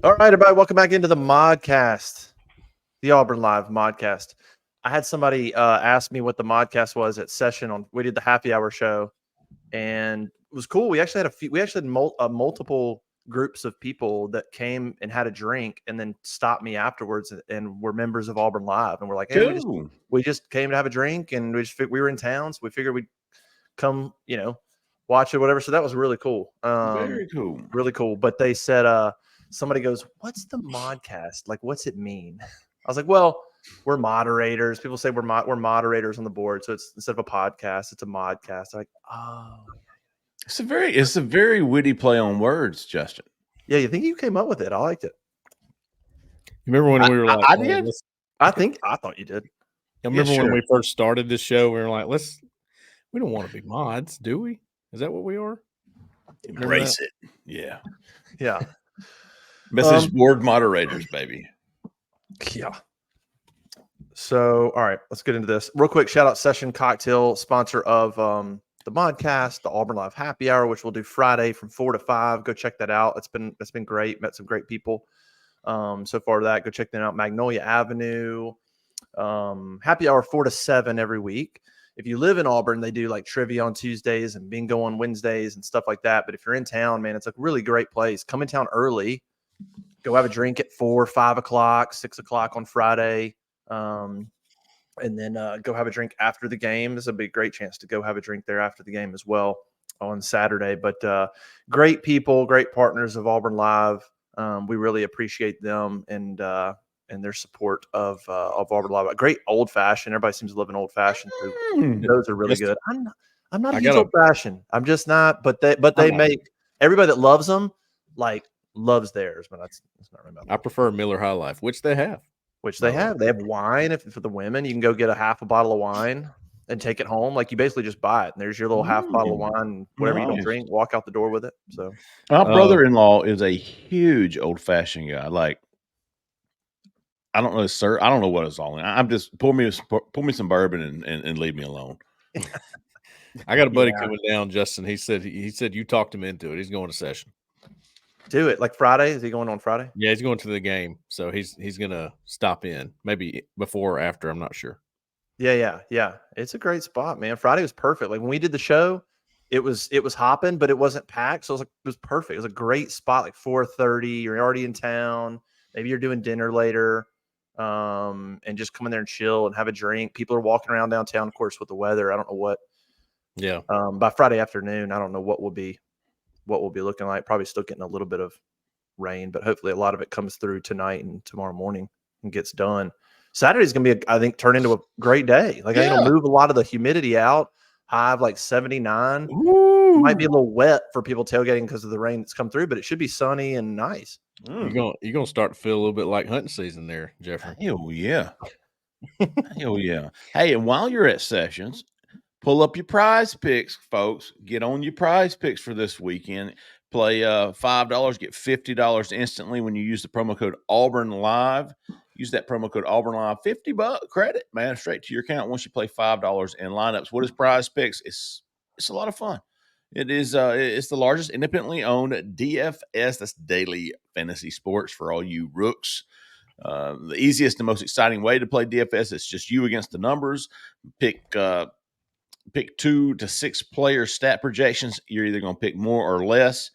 All right, everybody, welcome back into the Modcast, the Auburn Live Modcast. I had somebody ask me what the Modcast was at session we did the happy hour show, and it was cool. We actually had multiple groups of people that came and had a drink, and then stopped me afterwards, and were members of Auburn Live, and we're like, hey, Cool. we just came to have a drink, and we were in town, so we figured we'd come, watch it, whatever. So that was really cool. Very cool. Really cool. But they said, somebody goes, "What's the Modcast? Like, what's it mean?" I was like, "Well, we're moderators. People say we're moderators on the board, so it's instead of a podcast, it's a Modcast." I'm like, oh, It's a very witty play on words, Justin. yeah. You think you came up with it? I liked it. You remember when we were like, I did. I thought you did. I remember when we first started this show, we were like, we don't want to be mods, do we? Is that what we are? Embrace it. Yeah. Yeah. Message board moderators, baby. Yeah. So, all right, let's get into this real quick. Shout out Session Cocktail, sponsor of the Modcast, the Auburn Live Happy Hour, which we'll do Friday from 4 to 5. Go check that out. It's been great. Met some great people so far. Go check them out. Magnolia Avenue, Happy Hour 4 to 7 every week. If you live in Auburn, they do like trivia on Tuesdays and bingo on Wednesdays and stuff like that. But if you're in town, man, it's a really great place. Come in town early. Go have a drink at 4, 5 o'clock, 6 o'clock on Friday. And then go have a drink after the game. This will be a great chance to go have a drink there after the game as well on Saturday. But great people, great partners of Auburn Live. We really appreciate them and their support of Auburn Live. Great old fashioned. Everybody seems to love an old fashioned. Those are really good. I'm not a huge old fashioned. I'm just not. But they make everybody that loves them loves theirs. But that's not really. I prefer Miller High Life, which they have. They have wine. If for the women, you can go get a half a bottle of wine and take it home. Like you basically just buy it, and there's your little half bottle of wine. Whatever you don't drink, walk out the door with it. So my brother-in-law is a huge old-fashioned guy. Like, I don't know, sir. I don't know what it's all in. I'm just pour me some bourbon and leave me alone. I got a buddy coming down, Justin. He said you talked him into it. He's going to session. Do it like Friday. Is he going on Friday? Yeah, he's going to the game, so he's gonna stop in maybe before or after. I'm not sure. Yeah. It's a great spot, man. Friday was perfect. Like when we did the show, it was hopping, but it wasn't packed, so it was perfect. It was a great spot. Like 4:30, you're already in town. Maybe you're doing dinner later, and just come in there and chill and have a drink. People are walking around downtown, of course, with the weather. I don't know what. Yeah. By Friday afternoon, I don't know what will be looking like. Probably still getting a little bit of rain, but hopefully a lot of it comes through tonight and tomorrow morning and gets done. Saturday's going to be, I think, turn into a great day. Like, I think it'll move a lot of the humidity out. High of like 79. Might be a little wet for people tailgating because of the rain that's come through, but it should be sunny and nice. You're gonna start to feel a little bit like hunting season there, Jeffrey. Hell yeah. Hell yeah. Hey, and while you're at Sessions, pull up your prize picks, folks. Get on your prize picks for this weekend. Play $5, get $50 instantly when you use the promo code Auburn Live. Use that promo code Auburn Live. $50 credit, man, straight to your account once you play $5 in lineups. What is prize picks? It's a lot of fun. It is it's the largest independently owned DFS. That's daily fantasy sports for all you rooks. The easiest and most exciting way to play DFS is just you against the numbers. Pick 2 to 6 player stat projections. You're either going to pick more or less,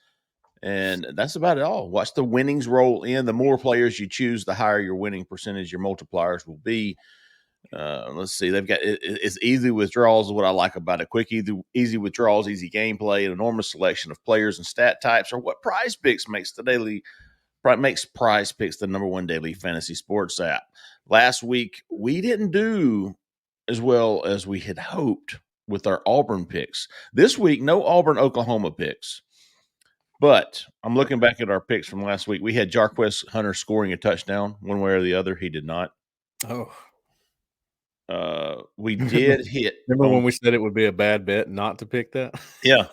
and that's about it all. Watch the winnings roll in. The more players you choose, the higher your winning percentage, your multipliers will be. Let's see. They've got it's easy withdrawals is what I like about it. Quick, easy withdrawals, easy gameplay, an enormous selection of players and stat types are what Prize Picks makes Prize Picks the number one daily fantasy sports app. Last week, we didn't do as well as we had hoped with our Auburn picks. This week, no Auburn, Oklahoma picks. But I'm looking back at our picks from last week. We had Jarquez Hunter scoring a touchdown one way or the other. He did not. Oh. We did hit. Remember when we said it would be a bad bet not to pick that? Yeah.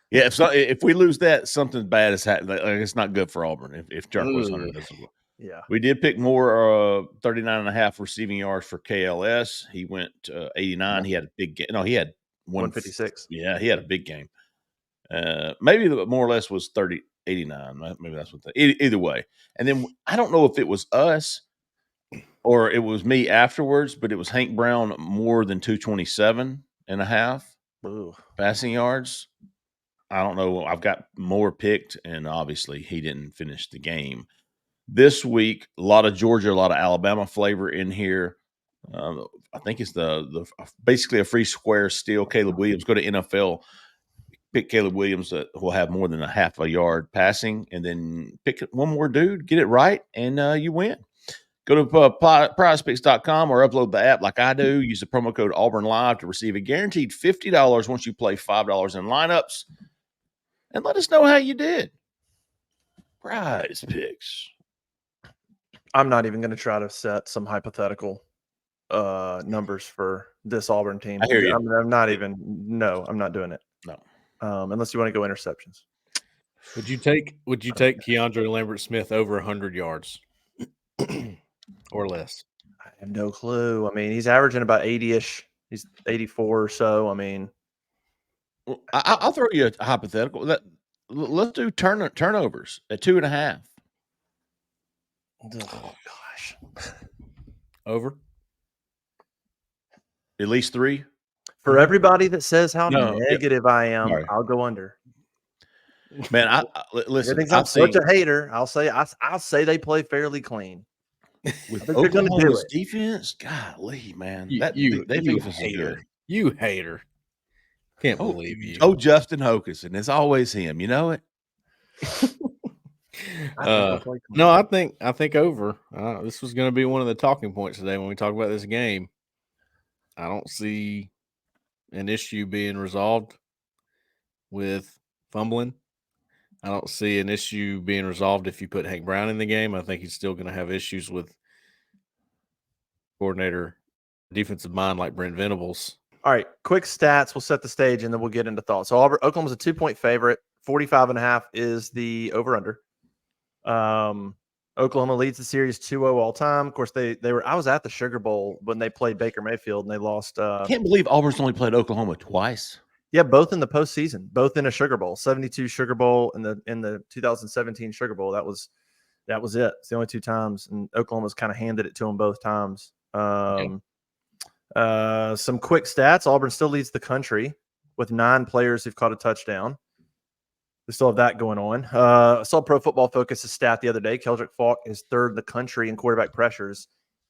Yeah, if we lose that, something bad is happening. Like, it's not good for Auburn if Jarquez Hunter doesn't go. Yeah. We did pick more 39.5 receiving yards for KLS. He went 89. He had a big game. No, he had 156. Yeah, he had a big game. Maybe the more or less was 30. 89. Maybe that's what either way. And then I don't know if it was us or it was me afterwards, but it was Hank Brown more than 227.5 Ooh. passing yards. I don't know. I've got more picked, and obviously he didn't finish the game. This week, a lot of Georgia, a lot of Alabama flavor in here. I think it's the basically a free square steal. Caleb Williams, go to NFL, pick Caleb Williams that will have more than a half a yard passing, and then pick one more dude, get it right, and you win. Go to prizepicks.com or upload the app like I do. Use the promo code Auburn Live to receive a guaranteed $50 once you play $5 in lineups. And let us know how you did. Prize Picks. I'm not even going to try to set some hypothetical numbers for this Auburn team. I hear you. I'm not even. No, I'm not doing it. No. Unless you want to go interceptions. Would you take Keandre Lambert-Smith over 100 yards or less? I have no clue. I mean, he's averaging about 80-ish. He's 84 or so. I mean, well, I'll throw you a hypothetical. Let's do turnovers at 2.5. Oh gosh. Over? At least 3. For everybody that says how No, negative I am, sorry. I'll go under. Man, listen. I'm such a hater. I'll say they play fairly clean. With Oklahoma's defense, golly, man, You defense is hater. good. You hater. Can't believe you. Oh, Justin Hokanson. It's always him. You know it? No, I think over. This was going to be one of the talking points today when we talk about this game. I don't see an issue being resolved with fumbling. I don't see an issue being resolved if you put Hank Brown in the game. I think he's still going to have issues with coordinator, defensive mind like Brent Venables. All right, quick stats. We'll set the stage, and then we'll get into thoughts. So Oklahoma's a 2-point favorite. 45.5 is the over-under. Oklahoma leads the series 2-0 all time. Of course, they were. I was at the Sugar Bowl when they played Baker Mayfield, and they lost. Can't believe Auburn's only played Oklahoma twice. Yeah, both in the postseason, both in a Sugar Bowl. 72 Sugar Bowl in the 2017 Sugar Bowl. That was it. It's the only 2 times, and Oklahoma's kind of handed it to them both times. Some quick stats. Auburn still leads the country with 9 players who've caught a touchdown. We still have that going on. I saw Pro Football Focus's stat the other day. Keldrick Falk is 3rd in the country in quarterback pressures.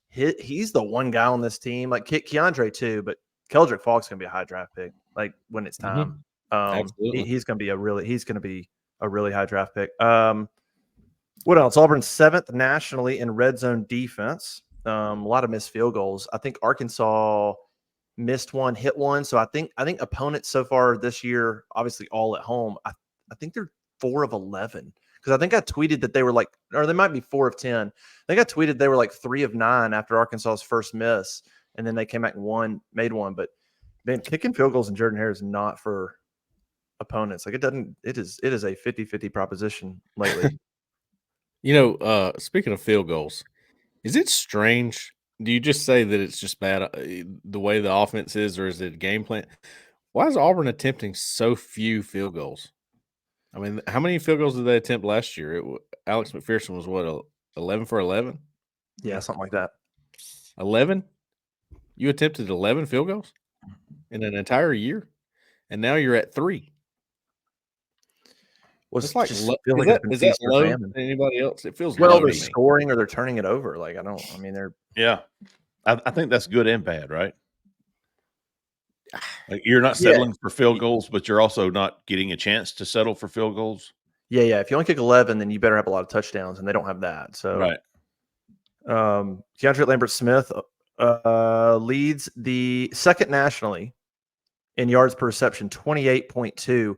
He's the one guy on this team, like Keandre too, but Keldrick Falk's going to be a high draft pick. Like when it's time, Absolutely. he's going to be a really high draft pick. What else? Auburn's 7th nationally in red zone defense. A lot of missed field goals. I think Arkansas missed one, hit one. So I think opponents so far this year, obviously all at home. I think they're 4 of 11 because I think I tweeted that they were like, or they might be 4 of 10. I think I tweeted they were like 3 of 9 after Arkansas's first miss, and then they came back and made one. But man, kicking field goals in Jordan-Hare is not for opponents. Like it is a 50-50 proposition lately. Speaking of field goals, is it strange? Do you just say that it's just bad the way the offense is, or is it a game plan? Why is Auburn attempting so few field goals? I mean, how many field goals did they attempt last year? Alex McPherson was what, 11 for 11? Yeah, something like that. 11? You attempted 11 field goals in an entire year, and now you're at 3. It's like is that low than anybody else? It feels well. low They're to me. scoring or they're turning it over. Like they're I think that's good and bad, right? Like you're not settling for field goals, but you're also not getting a chance to settle for field goals. Yeah. If you only kick 11, then you better have a lot of touchdowns, and they don't have that. So, right. Keandre Lambert-Smith leads the 2nd nationally in yards per reception, 28.2.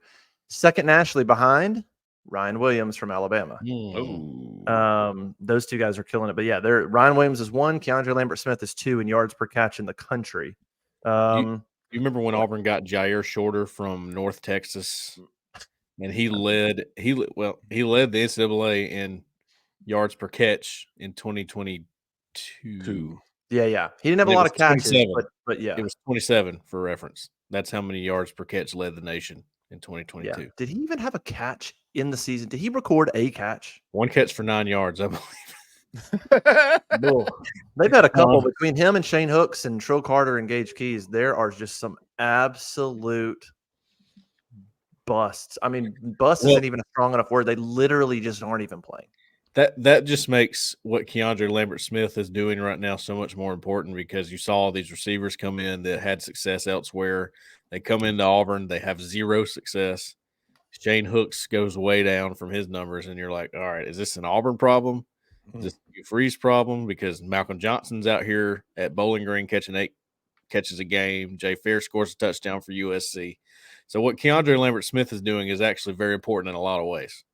2nd nationally behind Ryan Williams from Alabama. Those 2 guys are killing it. But yeah, Ryan Williams is 1. Keandre Lambert-Smith is 2 in yards per catch in the country. You remember when Auburn got Jair Shorter from North Texas, and he led the NCAA in yards per catch in 2022. Yeah. He didn't have a lot of catches, but yeah. It was 27 for reference. That's how many yards per catch led the nation in 2022. Yeah. Did he even have a catch in the season. Did he record a catch? 1 catch for 9 yards, I believe. They've had a couple between him and Shane Hooks and Trill Carter and Gage Keys. There are just some absolute busts. I mean, bust isn't even a strong enough word. They literally just aren't even playing. That just makes what Keandre Lambert-Smith is doing right now so much more important, because you saw all these receivers come in that had success elsewhere. They come into Auburn, they have zero success. Shane Hooks goes way down from his numbers, and you're like, all right, is this an Auburn problem? Is this a Freeze problem? Because Malcolm Johnson's out here at Bowling Green catching 8 catches a game. Jay Fair scores a touchdown for USC. So what Keandre Lambert-Smith is doing is actually very important in a lot of ways.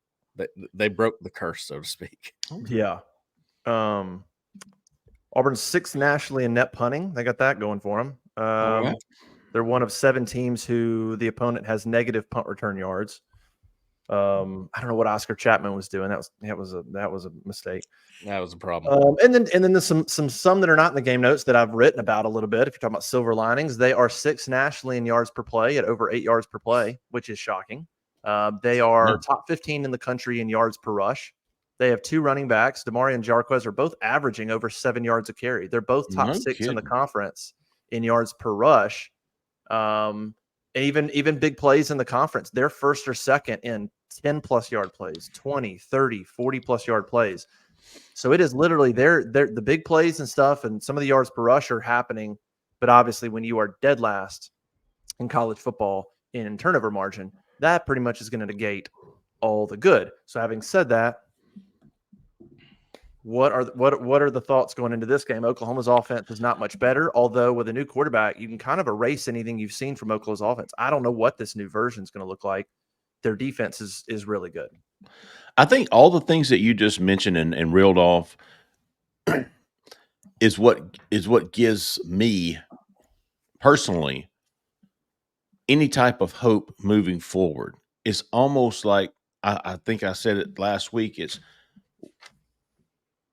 They broke the curse, so to speak. Yeah. Auburn's 6th nationally in net punting. They got that going for them. Right. They're one of 7 teams who the opponent has negative punt return yards. I don't know what Oscar Chapman was doing. That was a mistake. That was a problem. And then there's some that are not in the game notes that I've written about a little bit. If you're talking about silver linings, they are 6th nationally in yards per play at over 8 yards per play, which is shocking. They are top 15 in the country in yards per rush. They have 2 running backs. Damari and Jarquez are both averaging over 7 yards a carry. They're both top 6 in the conference in yards per rush. Even big plays in the conference. They're 1st or 2nd in 10-plus yard plays, 20, 30, 40-plus yard plays. So it is literally they're the big plays and stuff, and some of the yards per rush are happening. But obviously, when you are dead last in college football in turnover margin, that pretty much is going to negate all the good. So having said that, what are the thoughts going into this game? Oklahoma's offense is not much better, although with a new quarterback, you can kind of erase anything you've seen from Oklahoma's offense. I don't know what this new version is going to look like. Their defense is really good. I think all the things that you just mentioned and reeled off is what gives me personally any type of hope moving forward. It's almost like I think I said it last week. It's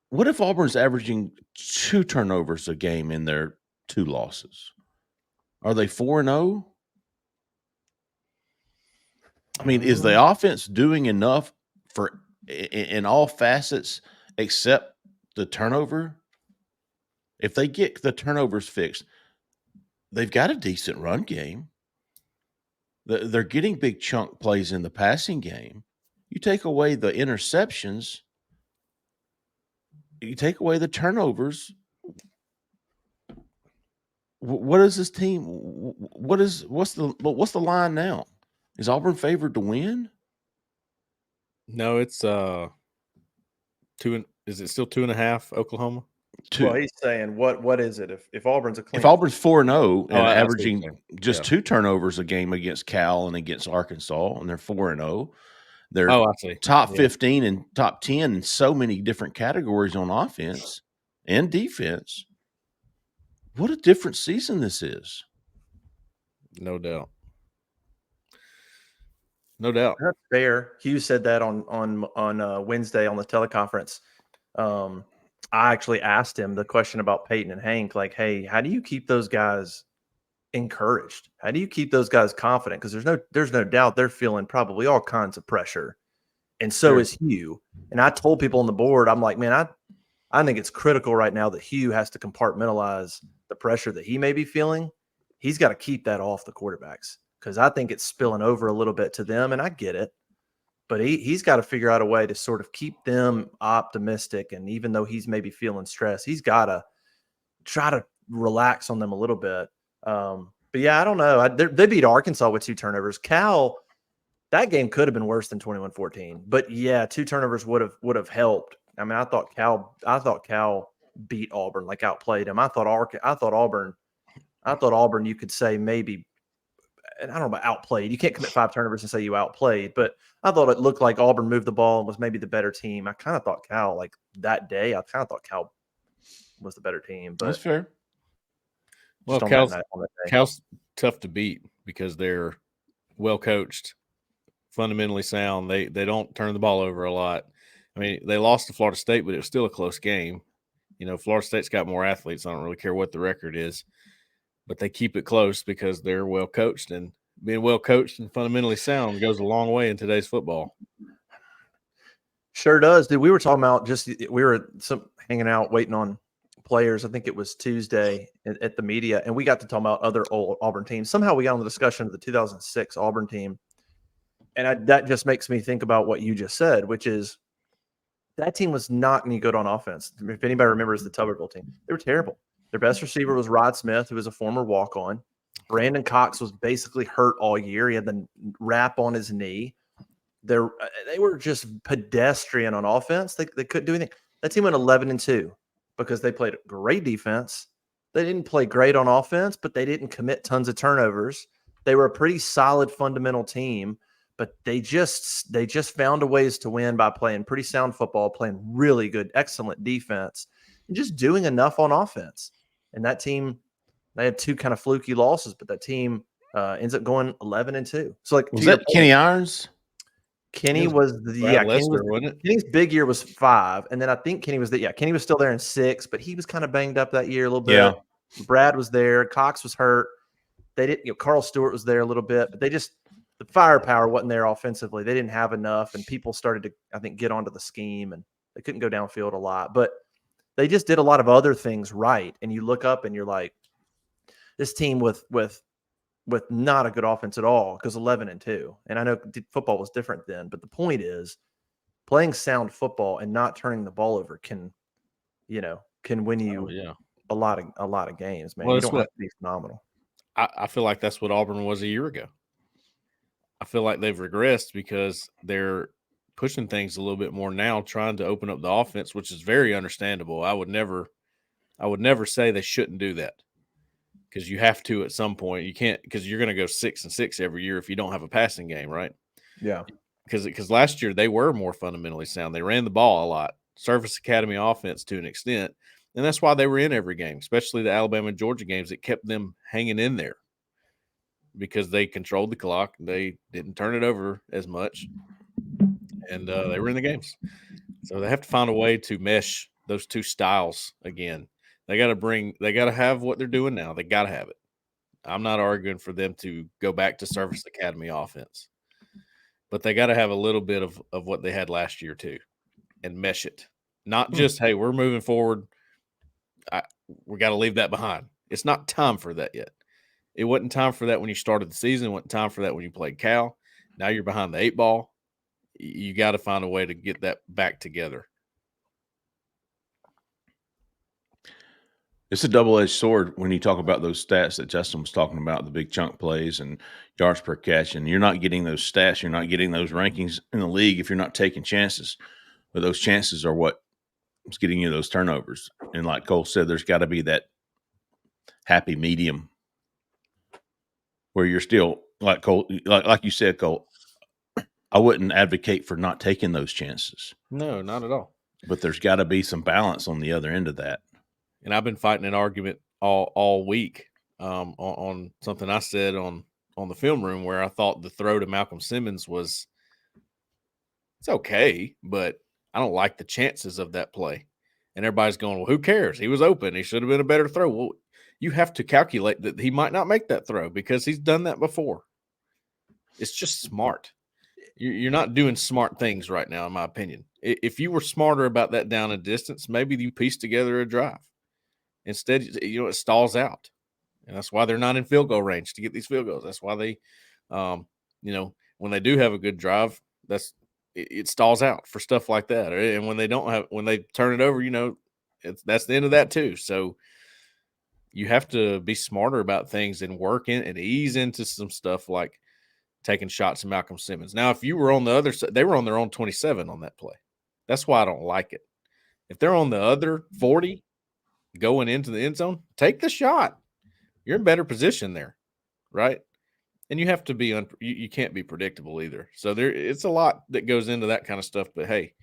what if Auburn's averaging 2 turnovers a game in their 2 losses? Are they 4-0? I mean, is the offense doing enough for in all facets except the turnover? If they get the turnovers fixed, they've got a decent run game. They're getting big chunk plays in the passing game. You take away the interceptions, you take away the turnovers. What is this team? What's the line now? Is Auburn favored to win? No, it's 2. Is it still 2.5 Oklahoma? 2. Well, he's saying what is it if Auburn's a clean? If Auburn's 4-0 and averaging just 2 turnovers a game against Cal and against Arkansas, and they're 4-0, they're top 15 and top 10 in so many different categories on offense and defense. What a different season this is. No doubt. No doubt. That's fair. Hugh said that on Wednesday on the teleconference. I actually asked him the question about Peyton and Hank, like, hey, how do you keep those guys encouraged? How do you keep those guys confident? Because there's no doubt they're feeling probably all kinds of pressure. And so is Hugh. And I told people on the board, I'm like, man, I think it's critical right now that Hugh has to compartmentalize the pressure that he may be feeling. He's got to keep that off the quarterbacks, because I think it's spilling over a little bit to them, and I get it. But he's got to figure out a way to sort of keep them optimistic. And even though he's maybe feeling stressed, he's got to try to relax on them a little bit. But yeah, I don't know. They beat Arkansas with 2 turnovers. Cal, that game could have been worse than 21-14. But yeah, 2 turnovers would have helped. I mean, I thought Cal beat Auburn, like outplayed him. I thought Auburn, you could say maybe. And I don't know about outplayed. You can't commit 5 turnovers and say you outplayed, but I thought it looked like Auburn moved the ball and was maybe the better team. I kind of thought Cal, like that day, Cal was the better team. But that's fair. Well, Cal's tough to beat because they're well coached, fundamentally sound. They don't turn the ball over a lot. I mean, they lost to Florida State, but it was still a close game. You know, Florida State's got more athletes. I don't really care what the record is. But they keep it close because they're well coached, and being well coached and fundamentally sound goes a long way in today's football. Sure does, dude. We were talking about we were hanging out waiting on players. I think it was Tuesday at the media, and we got to talk about other old Auburn teams. Somehow we got on the discussion of the 2006 Auburn team, and that just makes me think about what you just said, which is that team was not any good on offense. If anybody remembers the Tuberville team, they were terrible. Their best receiver was Rod Smith, who was a former walk-on. Brandon Cox was basically hurt all year. He had the wrap on his knee. They were just pedestrian on offense. They couldn't do anything. That team went 11-2 because they played great defense. They didn't play great on offense, but they didn't commit tons of turnovers. They were a pretty solid fundamental team, but they just found a ways to win by playing pretty sound football, playing really good, excellent defense, and just doing enough on offense. And that team, they had two kind of fluky losses, but that team ends up going 11-2. So, like, was that Kenny Irons? Kenny was Kenny's big year was 5, and then I think Kenny was Kenny was still there in 6, but he was kind of banged up that year a little bit. Yeah. Brad was there, Cox was hurt. They didn't, Carl Stewart was there a little bit, but the firepower wasn't there offensively. They didn't have enough, and people started to, I think, get onto the scheme, and they couldn't go downfield a lot. But they just did a lot of other things right. And you look up and you're like, this team with not a good offense at all, because 11-2. And I know football was different then, but the point is, playing sound football and not turning the ball over can win you a lot of games, man. You don't have to be phenomenal. I feel like that's what Auburn was a year ago. I feel like they've regressed because they're pushing things a little bit more now, trying to open up the offense, which is very understandable. I would never say they shouldn't do that, because you have to at some point. You can't, because you're going to go 6-6 every year if you don't have a passing game, right? Yeah. Because last year they were more fundamentally sound. They ran the ball a lot. Service Academy offense to an extent. And that's why they were in every game, especially the Alabama and Georgia games. It kept them hanging in there because they controlled the clock. They didn't turn it over as much. And they were in the games. So they have to find a way to mesh those two styles again. They got to have what they're doing now. They got to have it. I'm not arguing for them to go back to Service Academy offense, but they got to have a little bit of what they had last year too, and mesh it. Not just, hey, we're moving forward. We got to leave that behind. It's not time for that yet. It wasn't time for that when you started the season. It wasn't time for that when you played Cal. Now you're behind the 8 ball. You got to find a way to get that back together. It's a double-edged sword when you talk about those stats that Justin was talking about, the big chunk plays and yards per catch, and you're not getting those stats, you're not getting those rankings in the league if you're not taking chances. But those chances are what is getting you those turnovers. And like Cole said, there's got to be that happy medium where you're still, like Cole, like you said, Cole, I wouldn't advocate for not taking those chances. No, not at all. But there's got to be some balance on the other end of that. And I've been fighting an argument all week on something I said on the film room, where I thought the throw to Malcolm Simmons it's okay, but I don't like the chances of that play. And everybody's going, well, who cares? He was open. He should have been a better throw. Well, you have to calculate that he might not make that throw because he's done that before. It's just smart. You're not doing smart things right now, in my opinion. If you were smarter about that down and distance, maybe you piece together a drive. Instead, it stalls out. And that's why they're not in field goal range to get these field goals. That's why they, when they do have a good drive, it stalls out for stuff like that. And when they turn it over, that's the end of that too. So you have to be smarter about things and work in and ease into some stuff like taking shots at Malcolm Simmons. Now, if you were on the other side, they were on their own 27 on that play. That's why I don't like it. If they're on the other 40 going into the end zone, take the shot. You're in better position there, right? And you have to be you can't be predictable either. So it's a lot that goes into that kind of stuff. But hey,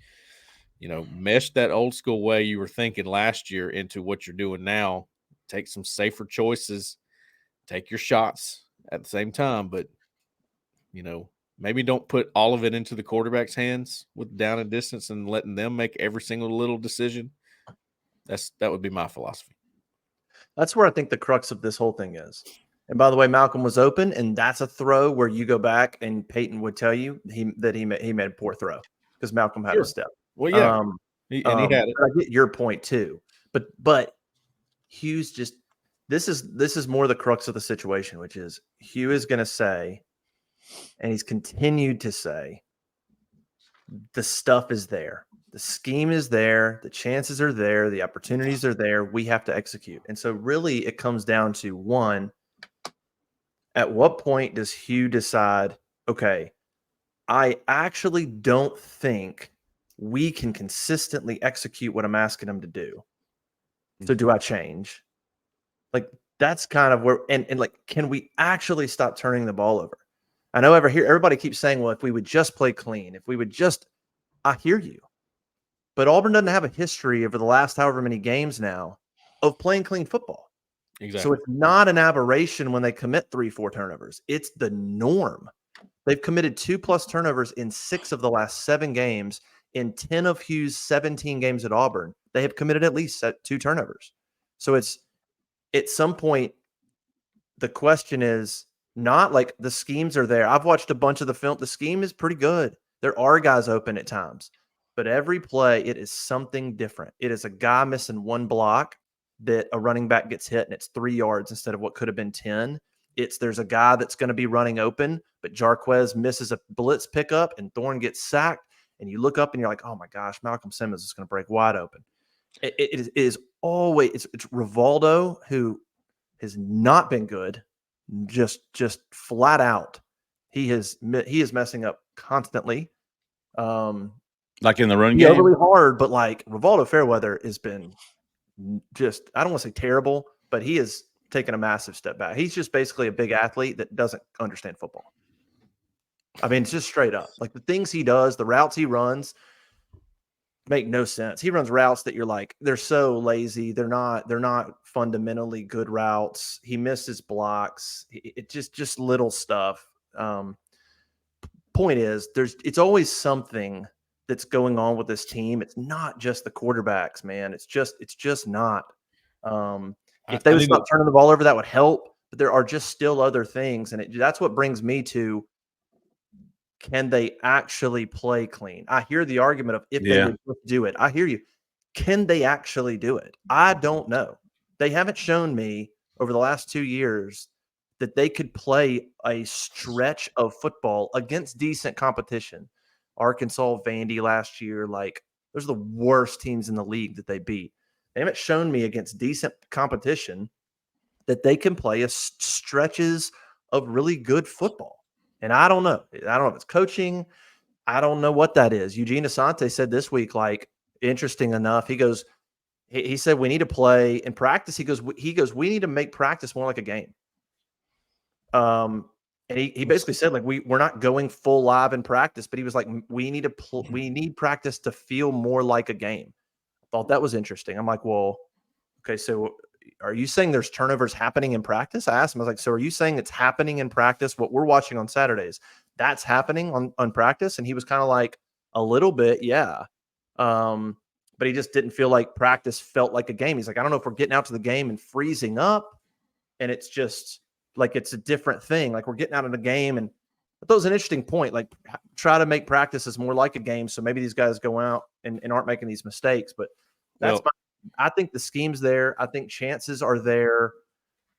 mesh that old school way you were thinking last year into what you're doing now. Take some safer choices. Take your shots at the same time, but maybe don't put all of it into the quarterback's hands with down and distance and letting them make every single little decision. That would be my philosophy. That's where I think the crux of this whole thing is. And by the way, Malcolm was open, and that's a throw where you go back and Peyton would tell you that he made a poor throw because Malcolm had a step. Well, yeah, he had it. I get your point too, but Hugh's just this is more the crux of the situation, which is Hugh is going to say, and he's continued to say, the stuff is there. The scheme is there. The chances are there. The opportunities are there. We have to execute. And so really it comes down to one, at what point does Hugh decide, okay, I actually don't think we can consistently execute what I'm asking him to do. So do I change? Like that's kind of where, and like, can we actually stop turning the ball over? I know everybody keeps saying, well, if we would just play clean, if we would just, I hear you. But Auburn doesn't have a history over the last however many games now of playing clean football. Exactly. So it's not an aberration when they commit 3-4 turnovers. It's the norm. They've committed 2+ turnovers in 6 of the last 7 games. In 10 of Hugh's 17 games at Auburn, they have committed at least 2 turnovers. So it's at some point, the question is not like the schemes are there. I've watched a bunch of the film. The scheme is pretty good. There are guys open at times, but every play, it is something different. It is a guy missing one block that a running back gets hit and it's 3 yards instead of what could have been 10. There's a guy that's going to be running open, but Jarquez misses a blitz pickup and Thorne gets sacked. And you look up and you're like, oh my gosh, Malcolm Simmons is going to break wide open. It is always, it's Rivaldo, who has not been good, just flat out. He is messing up constantly. Like in the run game? Overly hard, but like Rivaldo Fairweather has been just, I don't want to say terrible, but he has taken a massive step back. He's just basically a big athlete that doesn't understand football. I mean, it's just straight up. Like the things he does, the routes he runs make no sense. He runs routes that you're like, they're so lazy. They're not fundamentally good routes. He misses blocks. It just little stuff. Point is, it's always something that's going on with this team. It's not just the quarterbacks, man. It's just not. If they would stop turning the ball over, that would help. But there are just still other things, and that's what brings me to: can they actually play clean? I hear the argument of if they would just do it. I hear you. Can they actually do it? I don't know. They haven't shown me over the last 2 years that they could play a stretch of football against decent competition. Arkansas, Vandy last year, like those are the worst teams in the league that they beat. They haven't shown me against decent competition that they can play stretches of really good football. And I don't know. I don't know if it's coaching. I don't know what that is. Eugene Asante said this week, like, interesting enough, he said we need to play in practice. He goes, we need to make practice more like a game. And he basically said, like, we're not going full live in practice, but he was like, we need practice to feel more like a game. I thought that was interesting. I'm like, well, okay, so are you saying there's turnovers happening in practice? I asked him, I was like, so are you saying it's happening in practice? What we're watching on Saturdays, that's happening on practice? And he was kind of like, a little bit, yeah. But he just didn't feel like practice felt like a game. He's like, I don't know if we're getting out to the game and freezing up, and it's just like it's a different thing. Like we're getting out of the game, and I thought it was an interesting point. Like try to make practices more like a game, so maybe these guys go out and aren't making these mistakes. But that's I think the scheme's there. I think chances are there,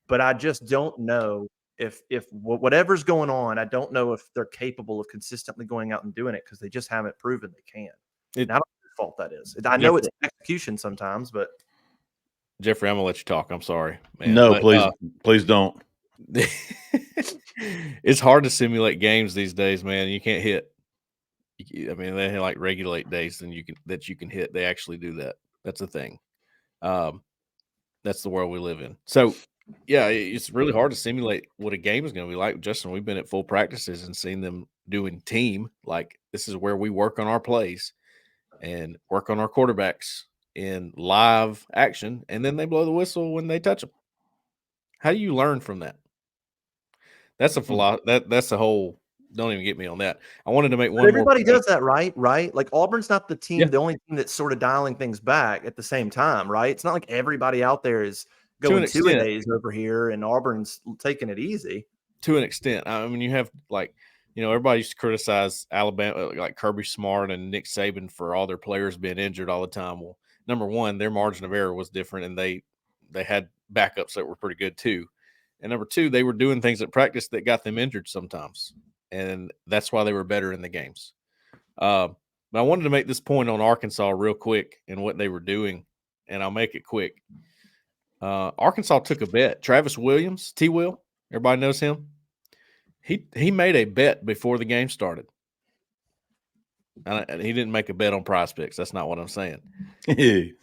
but I just don't know if whatever's going on, I don't know if they're capable of consistently going out and doing it because they just haven't proven they can. And I don't know whose fault that is. I know it's execution sometimes, but Jeffrey, I'm gonna let you talk. I'm sorry, man. No, please don't. It's hard to simulate games these days, man. You can't hit. I mean, they have like regulate days that you can hit. They actually do that. That's a thing. That's the world we live in. So, yeah, it's really hard to simulate what a game is going to be like. Justin, we've been at full practices and seen them doing team. Like, this is where we work on our plays and work on our quarterbacks in live action, and then they blow the whistle when they touch them. How do you learn from that? That's that's a whole. Don't even get me on that. I wanted to make one. Everybody does that, right? Like Auburn's not the team, the only team that's sort of dialing things back at the same time, right? It's not like everybody out there is going 2-a-days over here, and Auburn's taking it easy. To an extent, I mean, you have like everybody used to criticize Alabama, like Kirby Smart and Nick Saban, for all their players being injured all the time. Well, number one, their margin of error was different, and they had backups that were pretty good too. And number two, they were doing things at practice that got them injured sometimes, and that's why they were better in the games. But I wanted to make this point on Arkansas real quick and what they were doing, and I'll make it quick. Arkansas took a bet. Travis Williams, T-Will, everybody knows him. He made a bet before the game started. And he didn't make a bet on Prize Picks. That's not what I'm saying. He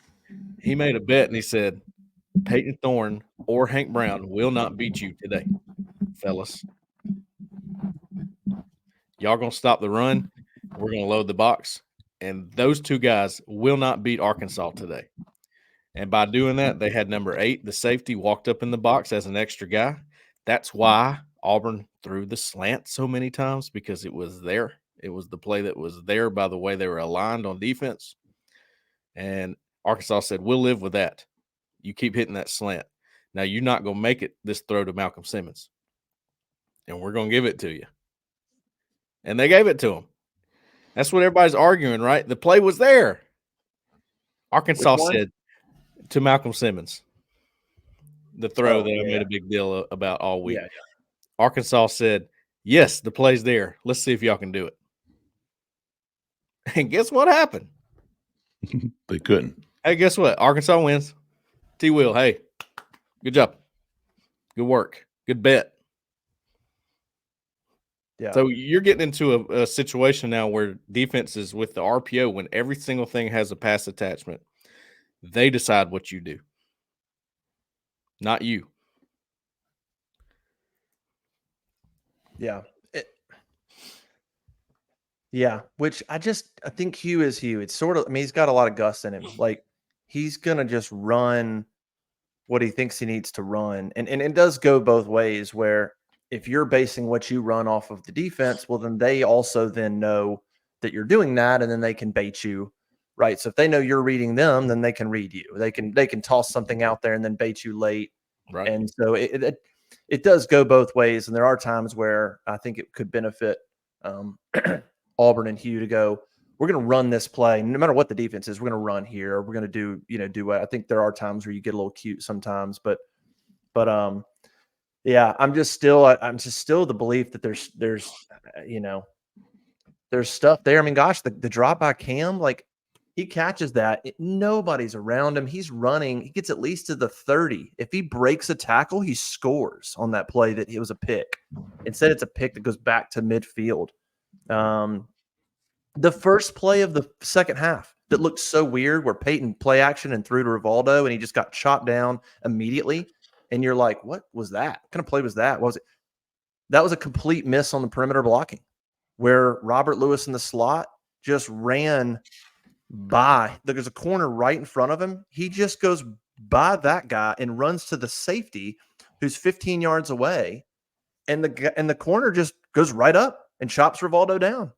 made a bet, and he said, Peyton Thorne or Hank Brown will not beat you today, fellas. Y'all going to stop the run. We're going to load the box. And those two guys will not beat Arkansas today. And by doing that, they had number 8, the safety, walked up in the box as an extra guy. That's why Auburn threw the slant so many times, because it was there. It was the play that was there by the way they were aligned on defense. And Arkansas said, we'll live with that. You keep hitting that slant. Now, you're not going to make it this throw to Malcolm Simmons. And we're going to give it to you. And they gave it to him. That's what everybody's arguing, right? The play was there. Arkansas said to Malcolm Simmons, the throw that I made a big deal about all week. Yeah. Arkansas said, yes, the play's there. Let's see if y'all can do it. And guess what happened? They couldn't. Hey, guess what? Arkansas wins. T-Will, hey, good job. Good work. Good bet. Yeah. So you're getting into a situation now where defenses with the RPO, when every single thing has a pass attachment, they decide what you do, not you. Yeah. Which I think Hugh is Hugh. It's sort of, he's got a lot of gusts in him. Like, he's going to just run what he thinks he needs to run. And it does go both ways, where if you're basing what you run off of the defense, well, then they also then know that you're doing that, and then they can bait you, right? So if they know you're reading them, then they can read you. They can toss something out there and then bait you late. Right. And so it does go both ways. And there are times where I think it could benefit Auburn and Hugh to go, we're going to run this play. No matter what the defense is, we're going to run here. We're going to do what I think there are times where you get a little cute sometimes, but yeah, I'm just still the belief that there's stuff there. I mean, gosh, the drop by Cam, like, he catches that. Nobody's around him. He's running. He gets at least to the 30. If he breaks a tackle, he scores on that play that it was a pick. Instead, it's a pick that goes back to midfield. The first play of the second half that looked so weird, where Peyton play action and threw to Rivaldo, and he just got chopped down immediately. And you're like, what was that? What kind of play was that? What was it? That was a complete miss on the perimeter blocking, where Robert Lewis in the slot just ran by. There's a corner right in front of him. He just goes by that guy and runs to the safety, who's 15 yards away. And the corner just goes right up and chops Rivaldo down.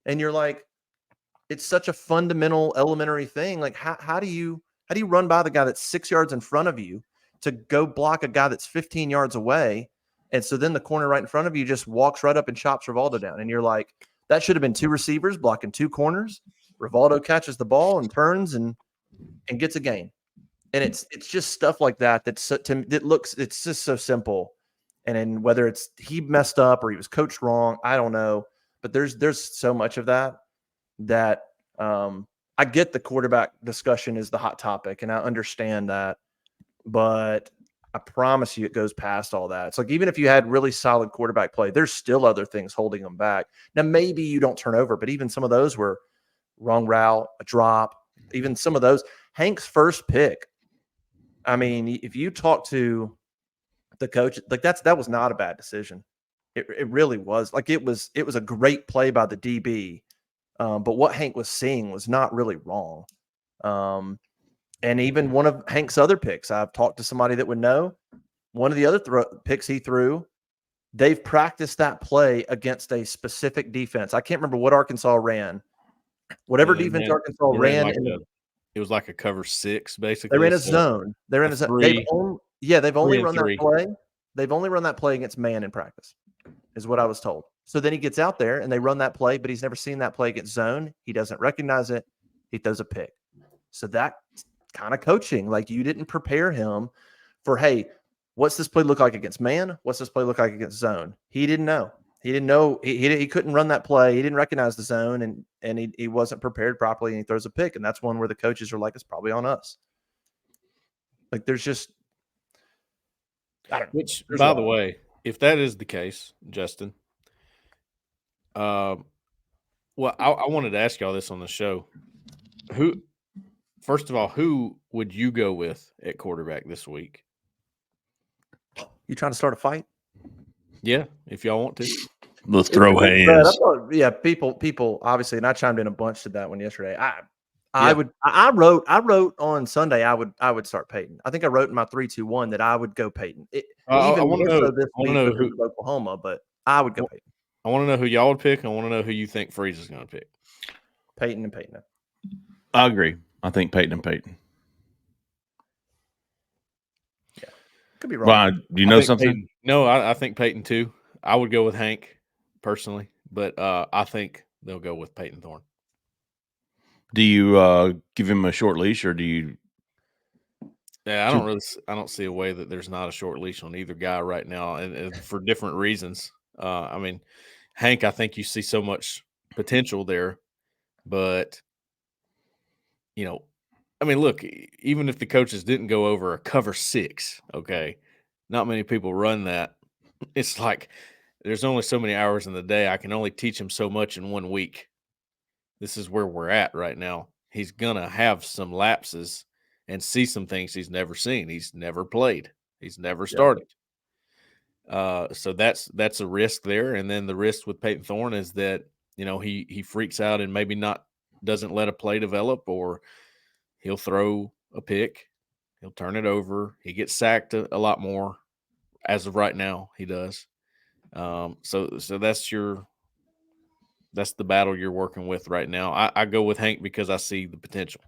And you're like, it's such a fundamental, elementary thing. Like, how do you run by the guy that's 6 yards in front of you to go block a guy that's 15 yards away? And so then the corner right in front of you just walks right up and chops Rivaldo down. And you're like, that should have been 2 receivers blocking 2 corners. Rivaldo catches the ball and turns and gets a gain. And it's just stuff like that it's just so simple. And then whether it's he messed up or he was coached wrong, I don't know. But there's so much of that I get the quarterback discussion is the hot topic, and I understand that. But I promise you it goes past all that. It's like, even if you had really solid quarterback play, there's still other things holding them back. Now, maybe you don't turn over, but even some of those were wrong route, a drop, even some of those. Hank's first pick, I mean, if you talk to the coach, like, that was not a bad decision. It really was. Like, it was a great play by the DB. But what Hank was seeing was not really wrong. And even one of Hank's other picks, I've talked to somebody that would know, one of the other picks he threw, they've practiced that play against a specific defense. I can't remember what Arkansas ran. Whatever defense Arkansas ran. It was like a cover 6, basically. They ran a zone. They're in a zone. They've only run that play. They've only run that play against man in practice, is what I was told. So then he gets out there and they run that play, but he's never seen that play against zone. He doesn't recognize it. He throws a pick. So that kind of coaching, like you didn't prepare him for, hey, what's this play look like against man? What's this play look like against zone? He didn't know. He didn't know. He couldn't run that play. He didn't recognize the zone, and he wasn't prepared properly, and he throws a pick. And that's one where the coaches are like, it's probably on us. Like there's just, I don't know. Which, by the way, if that is the case, Justin, well, I wanted to ask y'all this on the show. First of all, who would you go with at quarterback this week? You trying to start a fight? Yeah, if y'all want to. Let's throw hands. Yeah, people obviously, and I chimed in a bunch to that one yesterday. I wrote on Sunday I would start Peyton. I think I wrote in my 3-2-1 that I would go Peyton. I want to know who Oklahoma, but I would go Peyton. I want to know who y'all would pick. I want to know who you think Freeze is going to pick. Peyton and Peyton. I agree. I think Peyton and Peyton. Yeah, could be wrong. Well, do you know something? Peyton, no, I think Peyton too. I would go with Hank personally, but I think they'll go with Peyton Thorne. Do you give him a short leash, or do you? Yeah, I don't see a way that there's not a short leash on either guy right now, and for different reasons. I mean, Hank, I think you see so much potential there, but I mean, look, even if the coaches didn't go over a cover 6, okay, not many people run that. It's like there's only so many hours in the day. I can only teach him so much in 1 week. This is where we're at right now. He's going to have some lapses and see some things he's never seen. He's never played. He's never started. So that's a risk there. And then the risk with Peyton Thorne is that, he freaks out and maybe doesn't let a play develop, or he'll throw a pick. He'll turn it over. He gets sacked a lot more as of right now. He does. So that's the battle you're working with right now. I go with Hank because I see the potential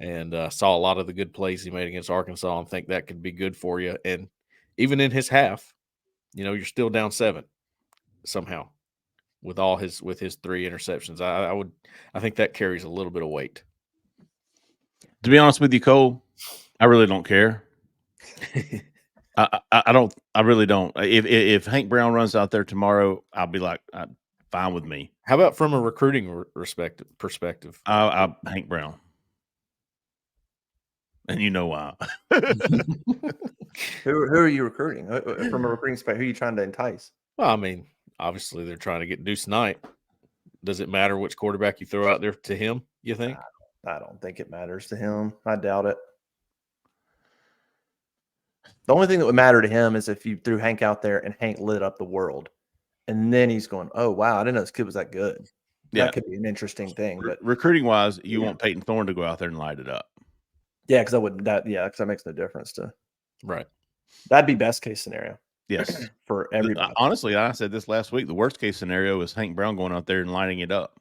and saw a lot of the good plays he made against Arkansas and think that could be good for you. And even in his half, you're still down 7 somehow with his 3 interceptions. I think that carries a little bit of weight. To be honest with you, Cole, I really don't care. I really don't. If Hank Brown runs out there tomorrow, I'll be like, fine with me. How about from a recruiting perspective? Hank Brown. And you know why. Who are you recruiting? From a recruiting perspective, who are you trying to entice? Well, I mean, obviously they're trying to get Deuce Knight. Does it matter which quarterback you throw out there to him, you think? I don't think it matters to him. I doubt it. The only thing that would matter to him is if you threw Hank out there and Hank lit up the world. And then he's going, oh, wow, I didn't know this kid was that good. Yeah. That could be an interesting thing. But recruiting-wise, you want Peyton Thorne to go out there and light it up. Yeah, because that makes no difference to. Right. That'd be best case scenario. Yes. For everybody. Honestly, I said this last week. The worst case scenario is Hank Brown going out there and lining it up.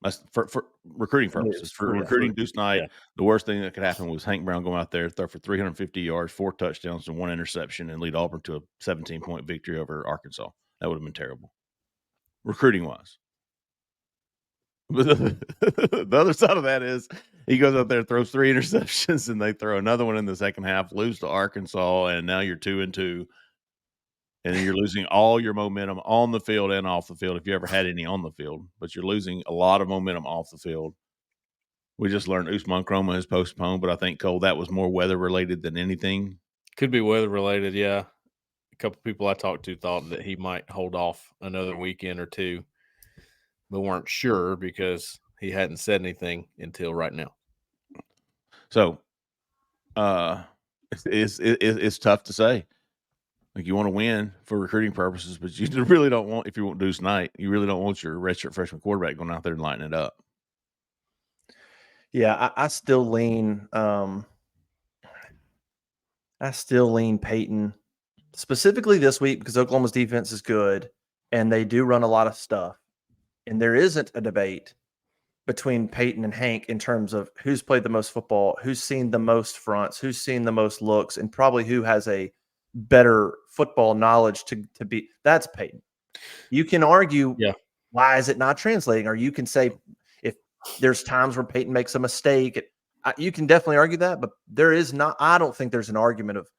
That's for recruiting purposes. For recruiting Deuce Knight, the worst thing that could happen was Hank Brown going out there, throw for 350 yards, 4 touchdowns, and 1 interception, and lead Auburn to a 17-point victory over Arkansas. That would have been terrible, recruiting-wise. But the other side of that is he goes out there, throws 3 interceptions, and they throw another one in the second half, lose to Arkansas, and now you're 2-2. And then you're losing all your momentum on the field and off the field, if you ever had any on the field. But you're losing a lot of momentum off the field. We just learned Usman Chroma is postponed, but I think, Cole, that was more weather-related than anything. Could be weather-related, yeah. A couple people I talked to thought that he might hold off another weekend or 2, but weren't sure because he hadn't said anything until right now. So it's tough to say. Like, you want to win for recruiting purposes, but you really don't want, if you want Deuce Knight, you really don't want your redshirt freshman quarterback going out there and lighting it up. Yeah, I still lean Peyton, specifically this week, because Oklahoma's defense is good and they do run a lot of stuff. And there isn't a debate between Peyton and Hank in terms of who's played the most football, who's seen the most fronts, who's seen the most looks, and probably who has a better football knowledge to be. That's Peyton. You can argue, Yeah. why is it not translating? Or you can say, if there's times where Peyton makes a mistake, you can definitely argue that, but I don't think there's an argument of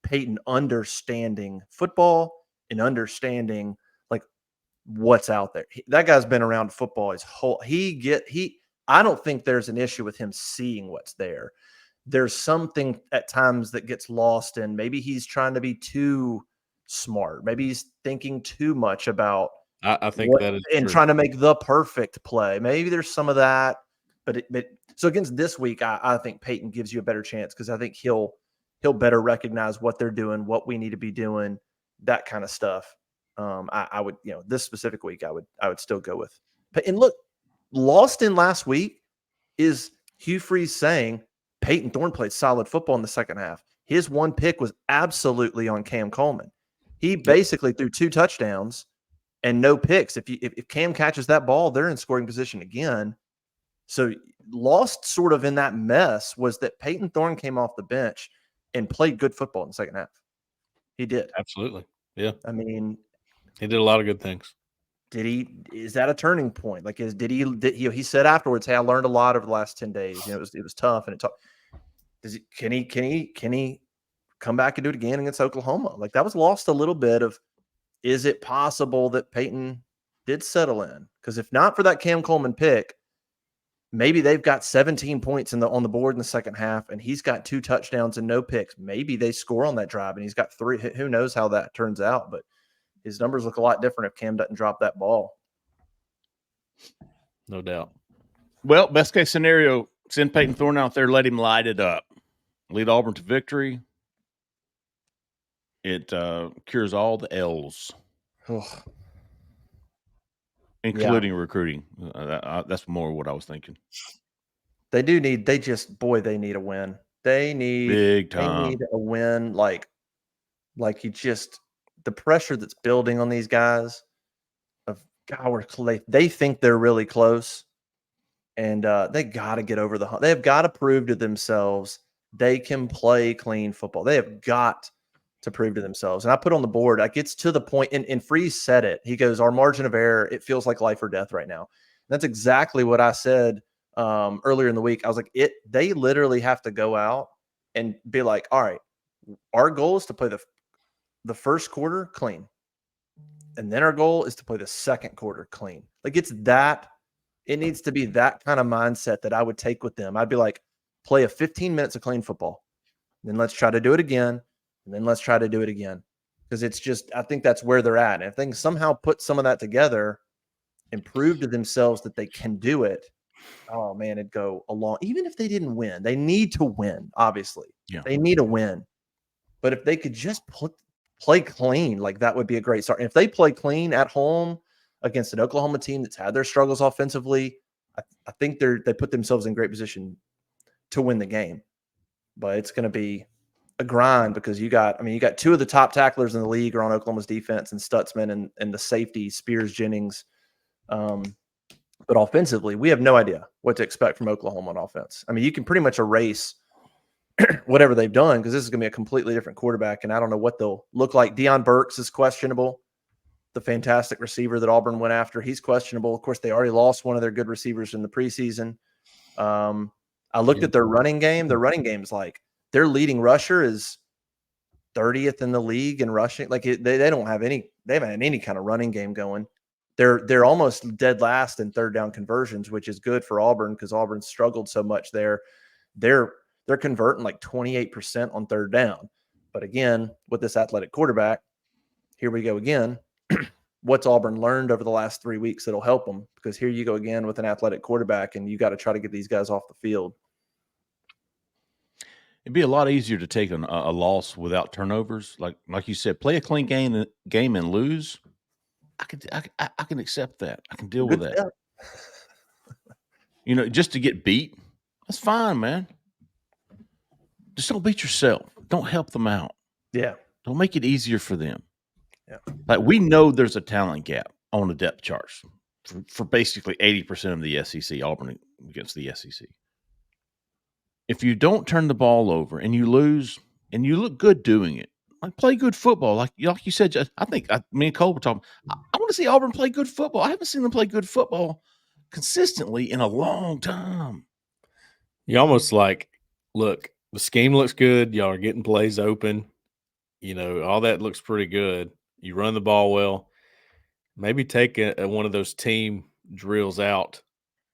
Peyton understanding football and understanding like what's out there. That guy's been around football his whole. I don't think there's an issue with him seeing what's there. There's something at times that gets lost, and maybe he's trying to be too smart. Maybe he's thinking too much about I think that is true. trying to make the perfect play. Maybe there's some of that, but so against this week, I think Peyton gives you a better chance because I think he'll better recognize what they're doing, what we need to be doing, that kind of stuff. I would, this specific week, I would still go with. And look, lost in last week is Hugh Freeze saying Peyton Thorne played solid football in the second half. His one pick was absolutely on Cam Coleman. He basically threw 2 touchdowns and no picks. If Cam catches that ball, they're in scoring position again. So lost sort of in that mess was that Peyton Thorne came off the bench and played good football in the second half. He did. Absolutely. Yeah. I mean, he did a lot of good things. Is that a turning point? Like, he said afterwards, hey, I learned a lot over the last 10 days. It was tough. And can he come back and do it again against Oklahoma? Like, that was lost a little bit of, is it possible that Peyton did settle in? Because if not for that Cam Coleman pick, maybe they've got 17 points on the board in the second half, and he's got 2 touchdowns and no picks. Maybe they score on that drive, and he's got 3. Who knows how that turns out? But his numbers look a lot different if Cam doesn't drop that ball. No doubt. Well, best case scenario, send Peyton Thorne out there, let him light it up. Lead Auburn to victory. It cures all the L's. Including recruiting. That's more what I was thinking. They need a win. They need big time. They need a win. Like the pressure that's building on these guys they think they're really close, and they got to get over the hump. They have got to prove to themselves they can play clean football. They have got to prove to themselves. And I put on the board, it gets to the point, and Freeze said it. He goes, our margin of error, it feels like life or death right now. And that's exactly what I said earlier in the week. I was like, they literally have to go out and be like, all right, our goal is to play the first quarter clean. And then our goal is to play the second quarter clean. Like, it needs to be that kind of mindset that I would take with them. I'd be like, play a 15 minutes of clean football. Then let's try to do it again. And then let's try to do it again. Because I think that's where they're at. And if they can somehow put some of that together and prove to themselves that they can do it, oh man, it'd go along. Even if they didn't win, they need to win, obviously. Yeah. They need a win. But if they could just play clean, like, that would be a great start. And if they play clean at home against an Oklahoma team that's had their struggles offensively, I think they put themselves in great position to win the game. But it's going to be a grind because you got 2 of the top tacklers in the league are on Oklahoma's defense, and Stutzman and the safety Spears Jennings. But offensively, we have no idea what to expect from Oklahoma on offense. I mean, you can pretty much erase whatever they've done because this is going to be a completely different quarterback, and I don't know what they'll look like. Deion Burks is questionable. The fantastic receiver that Auburn went after, he's questionable. Of course, they already lost one of their good receivers in the preseason. I looked at their running game. Their running game is like, their leading rusher is 30th in the league in rushing. Like, they haven't had any kind of running game going. They're almost dead last in third down conversions, which is good for Auburn because Auburn struggled so much there. They're converting like 28% on third down. But again, with this athletic quarterback, here we go again. What's Auburn learned over the last 3 weeks that'll help them? Because here you go again with an athletic quarterback, and you got to try to get these guys off the field. It'd be a lot easier to take a loss without turnovers. Like you said, play a clean game and lose. I can accept that. I can deal with that. Just to get beat, that's fine, man. Just don't beat yourself. Don't help them out. Yeah. Don't make it easier for them. Yeah. Like, we know there's a talent gap on the depth charts for basically 80% of the SEC, Auburn against the SEC. If you don't turn the ball over and you lose and you look good doing it, Like play good football, like you said. I think me and Cole were talking. I want to see Auburn play good football. I haven't seen them play good football consistently in a long time. You almost like, look, the scheme looks good. Y'all are getting plays open. All that looks pretty good. You run the ball well. Maybe take one of those team drills out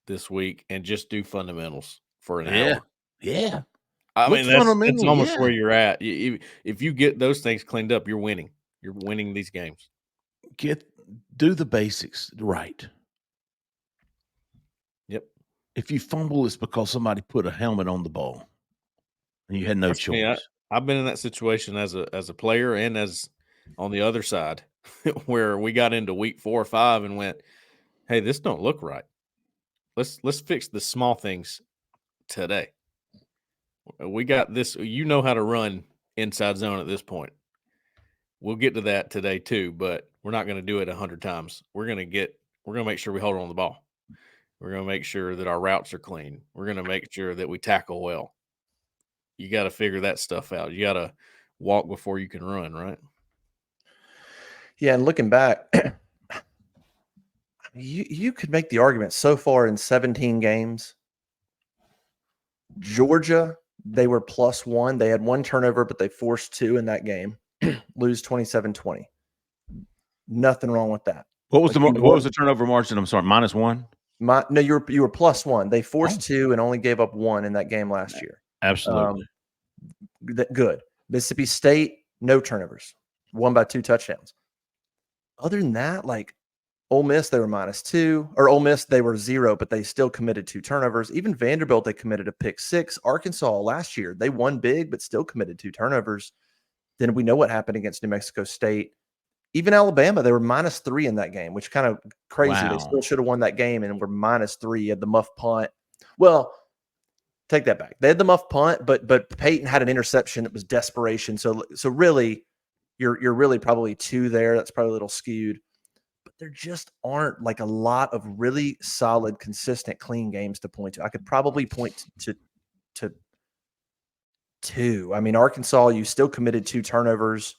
this week and just do fundamentals for an hour. Yeah. I Look mean, that's fundamental, almost yeah. where you're at. If you get those things cleaned up, you're winning. You're winning these games. Do the basics right. Yep. If you fumble, it's because somebody put a helmet on the ball and you had no Trust me, choice. I've been in that situation as a player and as on the other side where we got into week 4 or 5 and went, hey, this don't look right. Let's fix the small things today. We got this. You know how to run inside zone at this point. We'll get to that today too, but we're not going to do it 100 times. We're going to make sure we hold on the ball. We're going to make sure that our routes are clean. We're going to make sure that we tackle well. You got to figure that stuff out. You got to walk before you can run, right? Yeah, and looking back, you could make the argument so far in 17 games. Georgia, they were +1. They had 1 turnover, but they forced 2 in that game. Lose 27-20. Nothing wrong with that. What was the turnover margin? I'm sorry, -1. No, you were +1. They forced 2 and only gave up 1 in that game last year. Absolutely. Good. Mississippi State, no turnovers, won by 2 touchdowns. Other than that, like Ole Miss, they were -2, or Ole Miss, they were 0, but they still committed 2 turnovers. Even Vanderbilt, they committed a pick 6. Arkansas last year, they won big, but still committed 2 turnovers. Then we know what happened against New Mexico State. Even Alabama, they were -3 in that game, which kind of crazy. Wow. They still should have won that game and were -3 at the muff punt. Well, take that back. They had the muff punt, but Peyton had an interception that was desperation. So really, you're really probably 2 there. That's probably a little skewed. But there just aren't like a lot of really solid, consistent, clean games to point to. I could probably point to 2. I mean, Arkansas, you still committed 2 turnovers,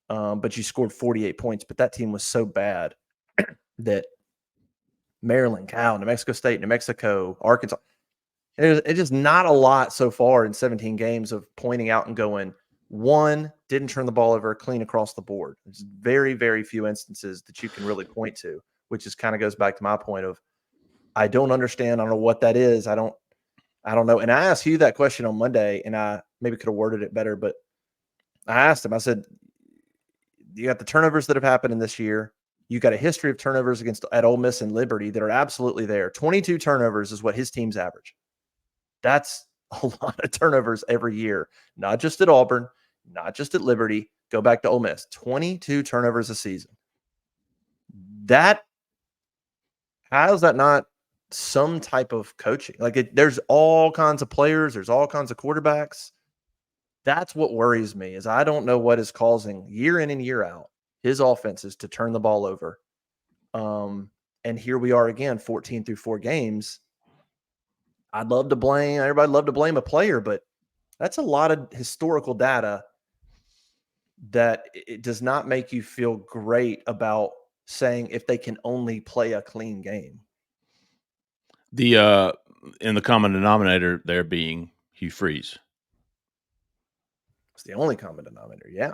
but you scored 48 points. But that team was so bad that Maryland, Cal, New Mexico State, New Mexico, Arkansas, it's just not a lot so far in 17 games of pointing out and going, 1, didn't turn the ball over clean across the board. There's very, very few instances that you can really point to, which just kind of goes back to my point of, I don't understand. I don't know what that is. I don't know. And I asked Hugh that question on Monday, and I maybe could have worded it better, but I asked him, I said, you got the turnovers that have happened in this year. You got a history of turnovers at Ole Miss and Liberty that are absolutely there. 22 turnovers is what his team's average. That's a lot of turnovers every year, not just at Auburn, not just at Liberty. Go back to Ole Miss, 22 turnovers a season. How is that not some type of coaching? Like there's all kinds of players, there's all kinds of quarterbacks. That's what worries me is I don't know what is causing year in and year out his offenses to turn the ball over. And here we are again, 14 through 4 games. Everybody love to blame a player, but that's a lot of historical data that it does not make you feel great about saying if they can only play a clean game. In the common denominator there being Hugh Freeze. It's the only common denominator, yeah.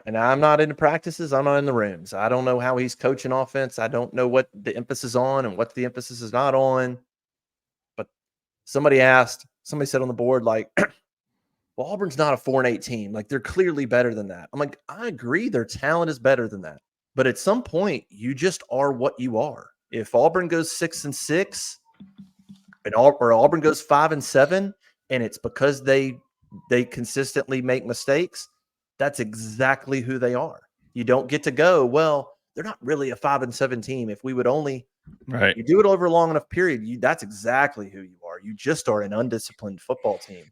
And I'm not in the practices. I'm not in the rooms. I don't know how he's coaching offense. I don't know what the emphasis on and what the emphasis is not on. But somebody said on the board, like, well, Auburn's not a 4-8 team. Like, they're clearly better than that. I'm like, I agree. Their talent is better than that. But at some point, you just are what you are. If Auburn goes 6-6 or Auburn goes 5-7, and it's because they consistently make mistakes, that's exactly who they are. You don't get to go, well, they're not really a 5-7 team. If we would only you do it over a long enough period, that's exactly who you are. You just are an undisciplined football team.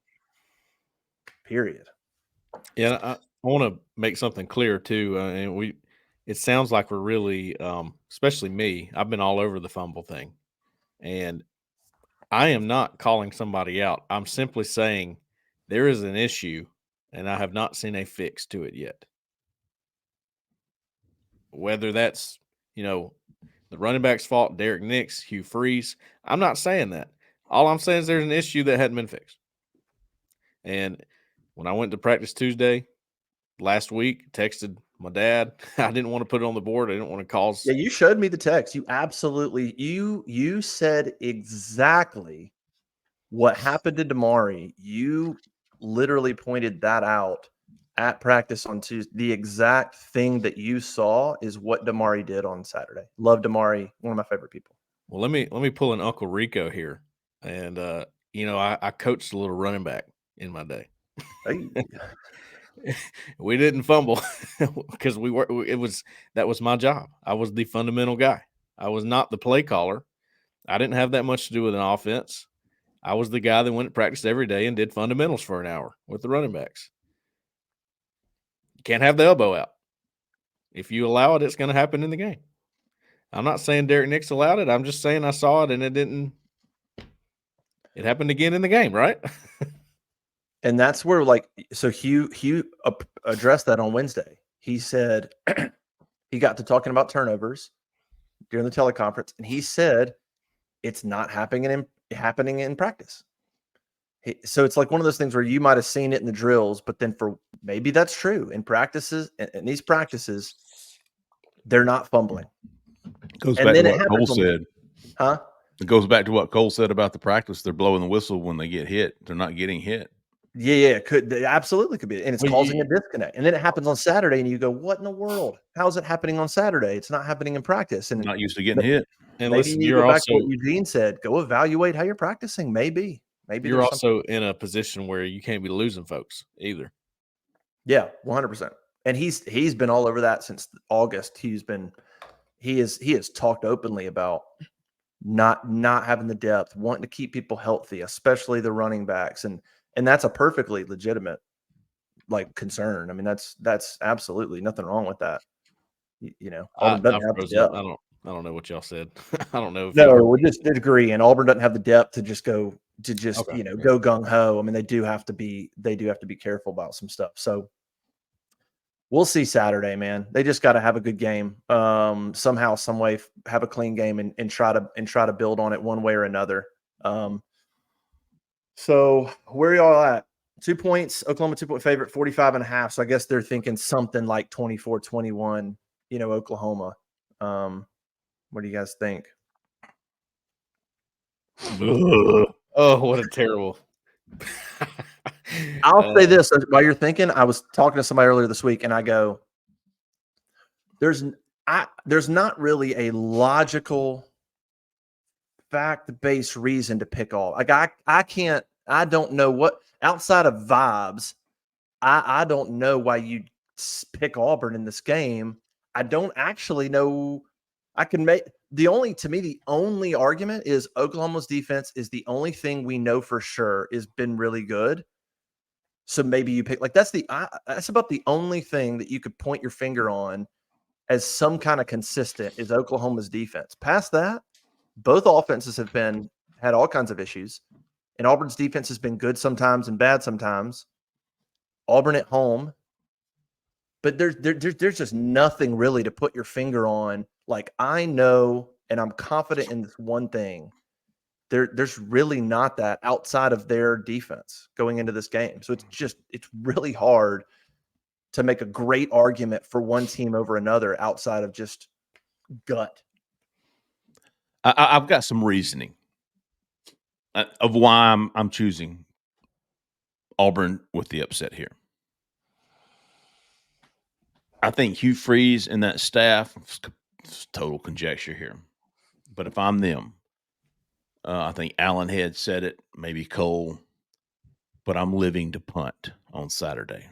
Period. Yeah, I want to make something clear too. And it sounds like we're really, especially me, I've been all over the fumble thing. And I am not calling somebody out. I'm simply saying there is an issue, and I have not seen a fix to it yet. Whether that's, the running back's fault, Derek Nix, Hugh Freeze, I'm not saying that. All I'm saying is there's an issue that hadn't been fixed. And when I went to practice Tuesday last week, texted my dad. I didn't want to put it on the board. I didn't want to cause. Yeah, you showed me the text. You absolutely you said exactly what happened to Damari. You literally pointed that out at practice on Tuesday. The exact thing that you saw is what Damari did on Saturday. Love Damari, one of my favorite people. Well, let me pull an Uncle Rico here, and I coached a little running back in my day. Hey. We didn't fumble because that was my job. I was the fundamental guy. I was not the play caller. I didn't have that much to do with an offense. I was the guy that went to practice every day and did fundamentals for an hour with the running backs. You can't have the elbow out. If you allow it, it's going to happen in the game. I'm not saying Derek Nix allowed it. I'm just saying I saw it and it didn't. It happened again in the game, right? And that's where, so Hugh addressed that on Wednesday. He said he got to talking about turnovers during the teleconference, and he said it's not happening in practice. So it's like one of those things where you might have seen it in the drills, but then maybe that's true in practices. In these practices, they're not fumbling. Goes back to what Cole said. Huh? It goes back to what Cole said about the practice. They're blowing the whistle when they get hit. They're not getting hit. Yeah, it absolutely could be. And it's causing a disconnect. And then it happens on Saturday, and you go, what in the world? How is it happening on Saturday? It's not happening in practice. And not used to getting hit. And maybe listen, you go back to what Eugene said. Go evaluate how you're practicing. Maybe you're also in a position where you can't be losing folks either. Yeah, 100%. And he's been all over that since August. He has talked openly about not having the depth, wanting to keep people healthy, especially the running backs. And that's a perfectly legitimate concern. I mean, that's absolutely nothing wrong with that. Auburn doesn't have the depth. I don't know what y'all said. I don't know. We're just agreeing. Auburn doesn't have the depth to just go gung ho. I mean, they do have to be careful about some stuff. So we'll see Saturday, man. They just got to have a good game. Somehow, some way, have a clean game and try to build on it one way or another. So where are y'all at? 2 points, Oklahoma 2-point favorite, 45.5. So I guess they're thinking something like 24-21, Oklahoma. What do you guys think? Oh, what a terrible. I'll say this while you're thinking. I was talking to somebody earlier this week, and I go, there's not really a logical fact-based reason to pick all. I don't know what outside of vibes. I don't know why you pick Auburn in this game. I don't actually know. I can make the only argument is Oklahoma's defense is the only thing we know for sure has been really good. So maybe you pick that's about the only thing that you could point your finger on as some kind of consistent is Oklahoma's defense. Past that, both offenses have had all kinds of issues, and Auburn's defense has been good sometimes and bad sometimes. Auburn at home, but there's just nothing really to put your finger on. I know, and I'm confident in this one thing. There's really not that outside of their defense going into this game. So it's really hard to make a great argument for one team over another outside of just gut. I've got some reasoning of why I'm choosing Auburn with the upset here. I think Hugh Freeze and that staff, it's total conjecture here, but if I'm them, I think Allen Head said it, maybe Cole, but I'm living to punt on Saturday.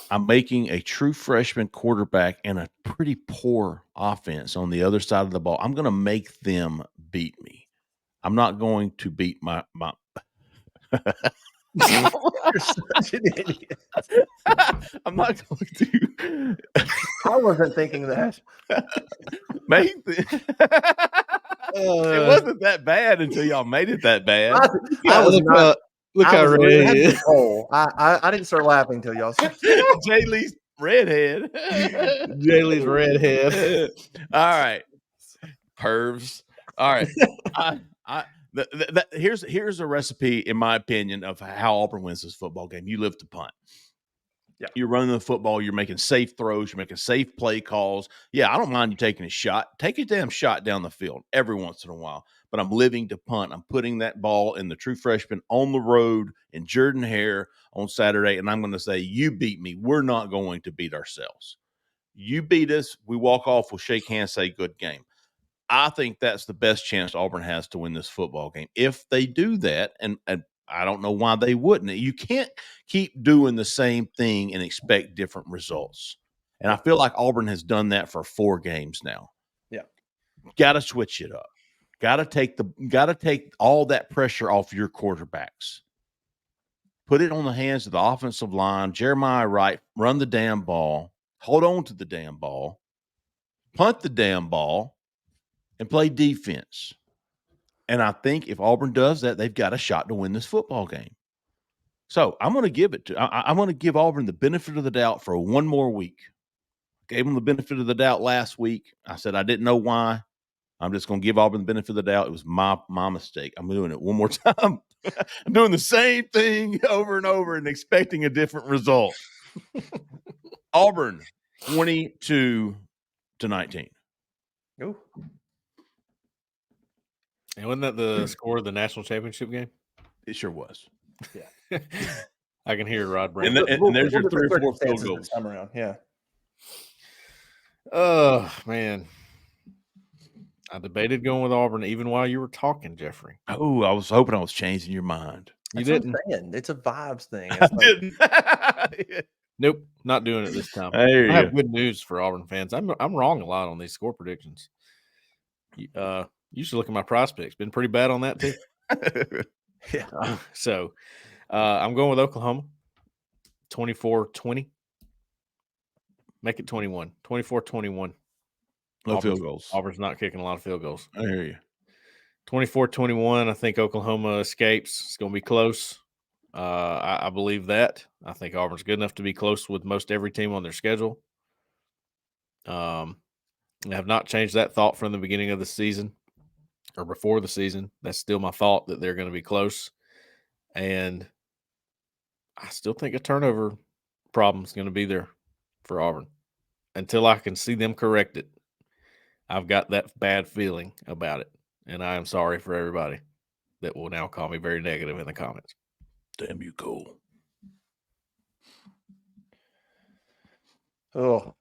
I'm making a true freshman quarterback and a pretty poor offense on the other side of the ball. I'm going to make them beat me. I'm not going to beat my You're such an idiot. I'm not going to. I wasn't thinking that. It wasn't that bad until y'all made it that bad. I was not. Look how red he is. I didn't start laughing until y'all started. Jay Lee's redhead. Jay Lee's redhead. All right, pervs. All right, here's a recipe, in my opinion, of how Auburn wins this football game. You live to punt. Yeah. You're running the football. You're making safe throws. You're making safe play calls. Yeah, I don't mind you taking a shot. Take a damn shot down the field every once in a while. But I'm living to punt. I'm putting that ball in the true freshman on the road in Jordan Hare on Saturday, and I'm going to say, you beat me. We're not going to beat ourselves. You beat us. We walk off. We'll shake hands, say good game. I think that's the best chance Auburn has to win this football game. If they do that, and I don't know why they wouldn't. You can't keep doing the same thing and expect different results. And I feel like Auburn has done that for 4 games now. Yeah. Got to switch it up. Got to take all that pressure off your quarterbacks. Put it on the hands of the offensive line. Jeremiah Wright, run the damn ball. Hold on to the damn ball. Punt the damn ball and play defense. And I think if Auburn does that, they've got a shot to win this football game. So I'm going to give it to I'm going to give Auburn the benefit of the doubt for one more week. Gave them the benefit of the doubt last week. I said I didn't know why. I'm just going to give Auburn the benefit of the doubt. It was my mistake. I'm doing it one more time. I'm doing the same thing over and over and expecting a different result. Auburn 22-19. Ooh. And wasn't that the score of the national championship game? It sure was. Yeah. I can hear Rod Brown. And there's your 3 or 4 field goals. This time around. Yeah. Oh, man. I debated going with Auburn even while you were talking, Jeffrey. Oh, I was hoping I was changing your mind. That's what I'm saying. It's a vibes thing. I didn't. Nope, not doing it this time. I hear I have you. good news for Auburn fans. I'm wrong a lot on these score predictions. You should look at my prize picks. Been pretty bad on that too. Yeah. So I'm going with Oklahoma. 24-20. Make it 21. 24-21. No field goals. Auburn's not kicking a lot of field goals. I hear you. 24-21. I think Oklahoma escapes. It's going to be close. I believe that. I think Auburn's good enough to be close with most every team on their schedule. I have not changed that thought from the beginning of the season or before the season. That's still my thought that they're going to be close. And I still think a turnover problem is going to be there for Auburn until I can see them correct it. I've got that bad feeling about it. And I am sorry for everybody that will now call me very negative in the comments. Damn you, Cole. Oh.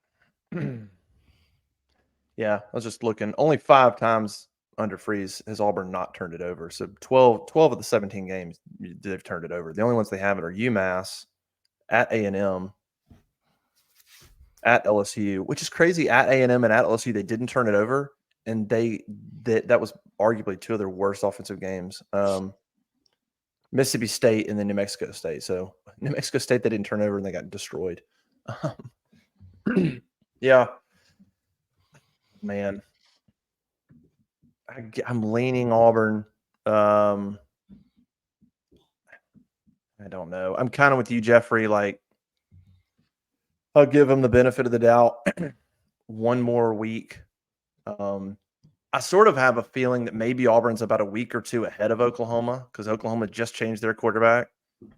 Yeah, I was just looking. Only 5 times under Freeze has Auburn not turned it over. So 12 of the 17 games they've turned it over. The only ones they haven't are UMass, at A&M, at LSU, which is crazy. At A&M and at LSU, they didn't turn it over, and that was arguably 2 of their worst offensive games. Mississippi State and then New Mexico State. So New Mexico State, they didn't turn over and they got destroyed. Yeah. Man. I'm leaning Auburn. I don't know. I'm kind of with you, Jeffrey. Like, I'll give them the benefit of the doubt one more week. I sort of have a feeling that maybe Auburn's about a week or 2 ahead of Oklahoma because Oklahoma just changed their quarterback.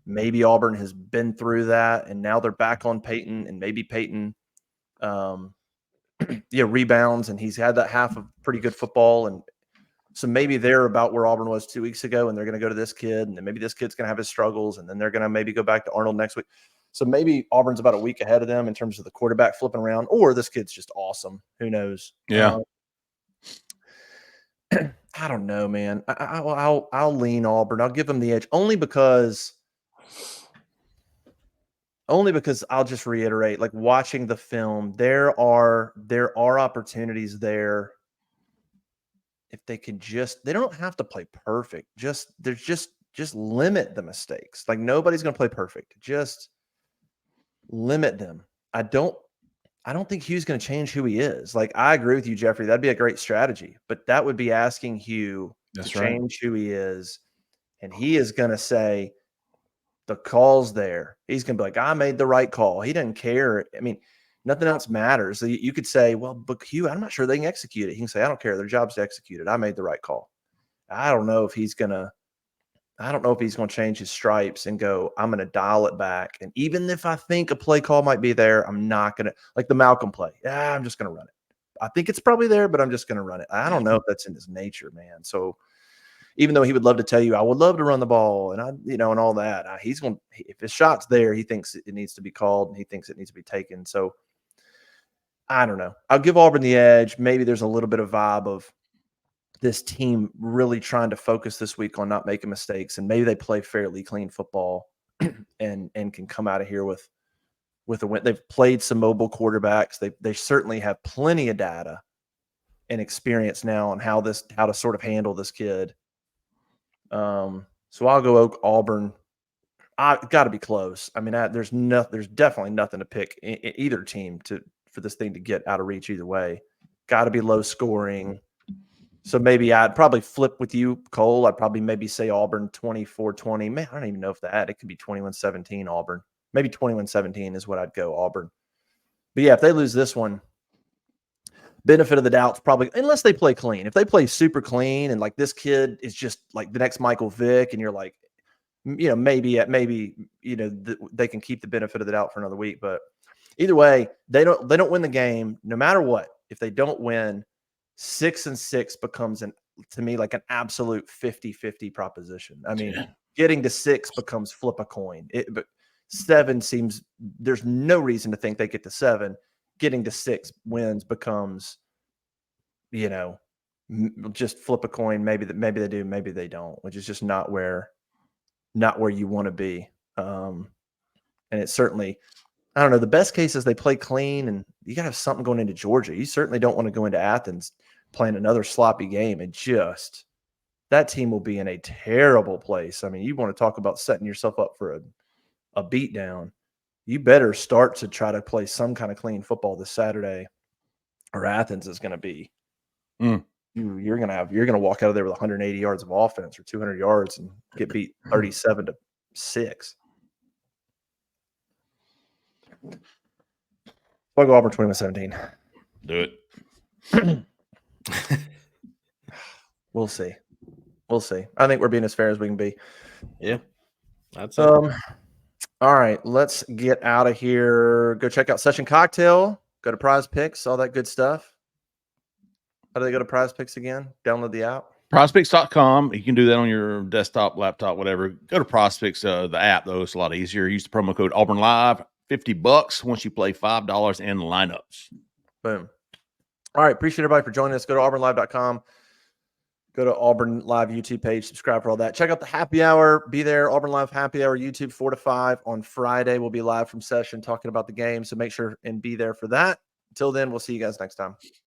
Maybe Auburn has been through that, and now they're back on Peyton, and maybe Peyton rebounds, and he's had that half of pretty good football. And so maybe they're about where Auburn was 2 weeks ago, and they're going to go to this kid, and then maybe this kid's going to have his struggles, and then they're going to maybe go back to Arnold next week. So maybe Auburn's about a week ahead of them in terms of the quarterback flipping around, or this kid's just awesome. Who knows? Yeah. I don't know, man. I'll lean Auburn. I'll give them the edge only because I'll just reiterate, like watching the film, there are opportunities there. If they can they don't have to play perfect. Just limit the mistakes. Like nobody's going to play perfect. Just limit them. I don't think Hugh's going to change who he is. Like, I agree with you, Jeffrey. That'd be a great strategy, but that would be asking Hugh to change who he is. And he is going to say, The call's there. He's going to be like, I made the right call. He doesn't care. I mean, nothing else matters. So you could say, well, but Hugh, I'm not sure they can execute it. He can say, I don't care. Their job's to execute it. I made the right call. I don't know if he's going to change his stripes and go, I'm going to dial it back. And even if I think a play call might be there, I'm not going to, like the Malcolm play. Yeah, I'm just going to run it. I think it's probably there, but I'm just going to run it. I don't know if that's in his nature, man. So even though he would love to tell you, I would love to run the ball and and all that, he's going to, if his shot's there, he thinks it needs to be called and he thinks it needs to be taken. So I don't know. I'll give Auburn the edge. Maybe there's a little bit of vibe of this team really trying to focus this week on not making mistakes, and maybe they play fairly clean football and can come out of here with a win. They've played some mobile quarterbacks. They certainly have plenty of data and experience now on how to sort of handle this kid. So I'll go Auburn. I got to be close. I mean, there's definitely nothing to pick either team for this thing to get out of reach either way. Got to be low scoring. So maybe I'd probably flip with you, Cole. I'd probably maybe say Auburn 24-20. Man, I don't even know if it could be 21-17 Auburn. Maybe 21-17 is what I'd go Auburn. But yeah, if they lose this one, benefit of the doubt's probably, unless they play clean. If they play super clean and like this kid is just like the next Michael Vick and you're like, maybe they can keep the benefit of the doubt for another week. But either way, they don't win the game no matter what. If they don't win, 6-6 becomes to me like an absolute 50-50 proposition. I mean, getting to 6 becomes flip a coin. But 7 seems there's no reason to think they get to 7. Getting to 6 wins becomes, just flip a coin. Maybe they do, maybe they don't, which is just not where you want to be. And it's certainly, I don't know. The best case is they play clean, and you got to have something going into Georgia. You certainly don't want to go into Athens playing another sloppy game, and that team will be in a terrible place. I mean, you want to talk about setting yourself up for a beatdown. You better start to try to play some kind of clean football this Saturday, or Athens is going to be. You're going to walk out of there with 180 yards of offense or 200 yards and get beat 37-6. I'll go Auburn 21-17. Do it. We'll see. I think we're being as fair as we can be. Yeah. That's it. All right, let's get out of here. Go check out Session Cocktail. Go to Prize Picks, all that good stuff. How do they go to Prize Picks again? Download the app. Prizepicks.com. You can do that on your desktop, laptop, whatever. Go to Prizepicks, the app, though. It's a lot easier. Use the promo code Auburn Live, $50 once you play $5 in lineups. Boom. All right, appreciate everybody for joining us. Go to auburnlive.com. Go to Auburn Live YouTube page. Subscribe for all that. Check out the happy hour. Be there. Auburn Live happy hour, YouTube 4 to 5 on Friday. We'll be live from Session talking about the game. So make sure and be there for that. Until then, we'll see you guys next time.